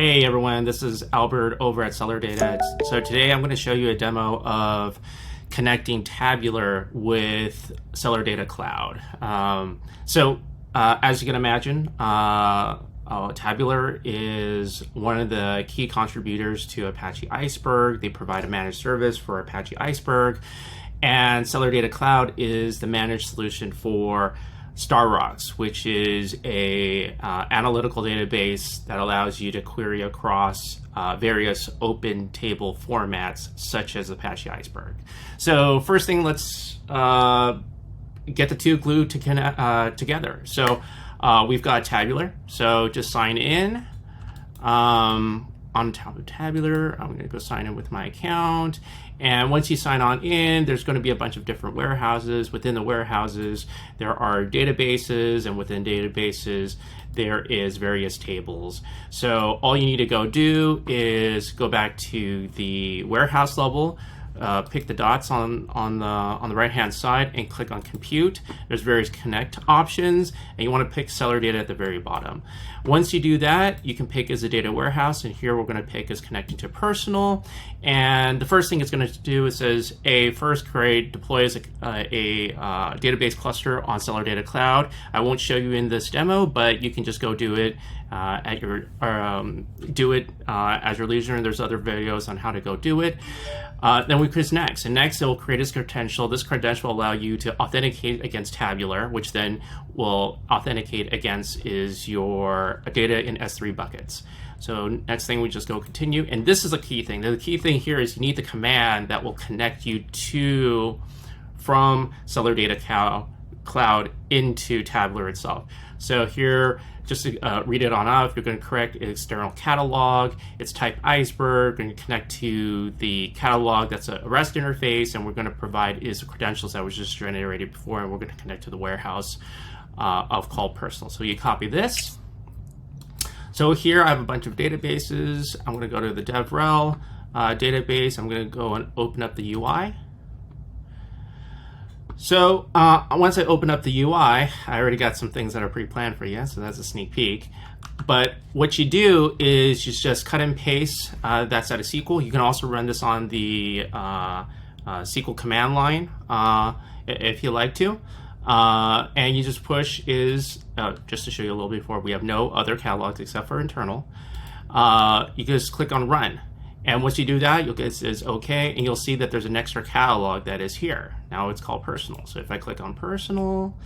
Hey everyone, this is Albert over at CelerData. So today I'm going to show you a demo of connecting Tabular with CelerData Cloud. As you can imagine, Tabular is one of the key contributors to Apache Iceberg. They provide a managed service for Apache Iceberg, and CelerData Cloud is the managed solution for StarRocks, which is a analytical database that allows you to query across various open table formats such as Apache Iceberg. So first thing, let's get the two glued together. So we've got Tabular. So just sign in. On top of Tabular, I'm going to go sign in with my account. And once you sign on in, there's going to be a bunch of different warehouses. Within the warehouses, there are databases, and within databases, there is various tables. So all you need to go do is go back to the warehouse level, pick the dots on the right-hand side and click on Compute. There's various connect options, and you want to pick CelerData at the very bottom. Once you do that, you can pick as a data warehouse, and here we're going to pick as connecting to personal. And the first thing it's going to do is says first deploy as a database cluster on CelerData Cloud. I won't show you in this demo, but you can just go do it at your as your leisure, and there's other videos on how to go do it. Then we press next, and next it will create this credential. This credential will allow you to authenticate against Tabular, which then will authenticate against is your data in S3 buckets. So next thing, we just go continue, and this is a key thing. The key thing here is you need the command that will connect you from CelerData Cloud into Tabular itself. So here, just to read it on off, you're going to correct external catalog. It's type Iceberg. We're going to connect to the catalog that's a REST interface, and we're going to provide is the credentials that was just generated before, and we're going to connect to the warehouse of called personal. So you copy this. So here I have a bunch of databases. I'm going to go to the DevRel database. I'm going to go and open up the UI. So once I open up the UI, I already got some things that are pre-planned for you, so that's a sneak peek. But what you do is you just cut and paste that's out of SQL. You can also run this on the SQL command line if you like to. And you just push just to show you a little bit before, we have no other catalogs except for internal. You can just click on run. And once you do that, you'll get it says OK, and you'll see that there's an extra catalog that is here. Now it's called personal. So if I click on personal,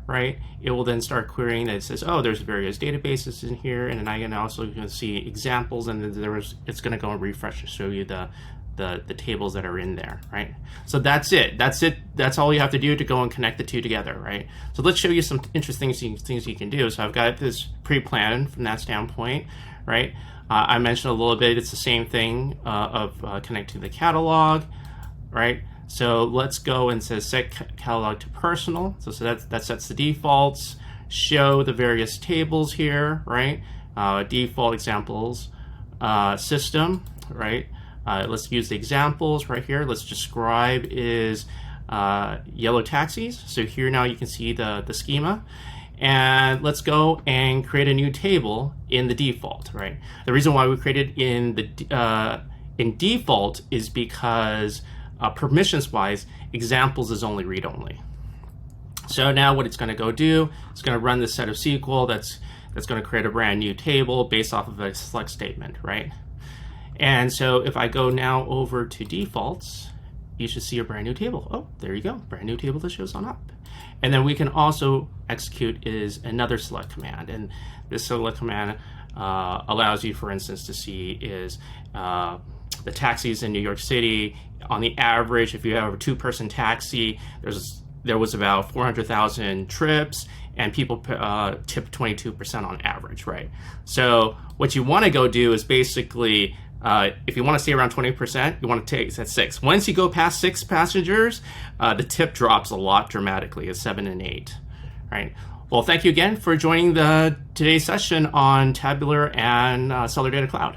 right, it will then start querying that. It says, oh, there's various databases in here, and then I can also see examples, and then it's going to go and refresh to show you the tables that are in there, right? So that's it. That's all you have to do to go and connect the two together, right? So let's show you some interesting things you can do. So I've got this pre-planned from that standpoint, right? I mentioned a little bit, it's the same thing of connecting the catalog, right? So let's go and say set catalog to personal. So that sets the defaults, show the various tables here, right? Default examples, system, right? Let's use the examples right here. Let's describe is yellow taxis. So here now you can see the schema. And let's go and create a new table in the default, right? The reason why we created in default is because permissions-wise, examples is only read-only. So now what it's going to go do, it's going to run this set of SQL that's going to create a brand new table based off of a select statement, right? And so if I go now over to defaults, you should see a brand new table. Oh, there you go, brand new table that shows on up. And then we can also execute is another select command. And this select command allows you, for instance, to see is the taxis in New York City. On the average, if you have a two-person taxi, there was about 400,000 trips, and people tip 22% on average, right? So what you want to go do is basically, if you want to stay around 20%, you want to take at 6. Once you go past 6 passengers, the tip drops a lot dramatically, at 7 and 8, right? Well, thank you again for joining today's session on Tabular and CelerData Cloud.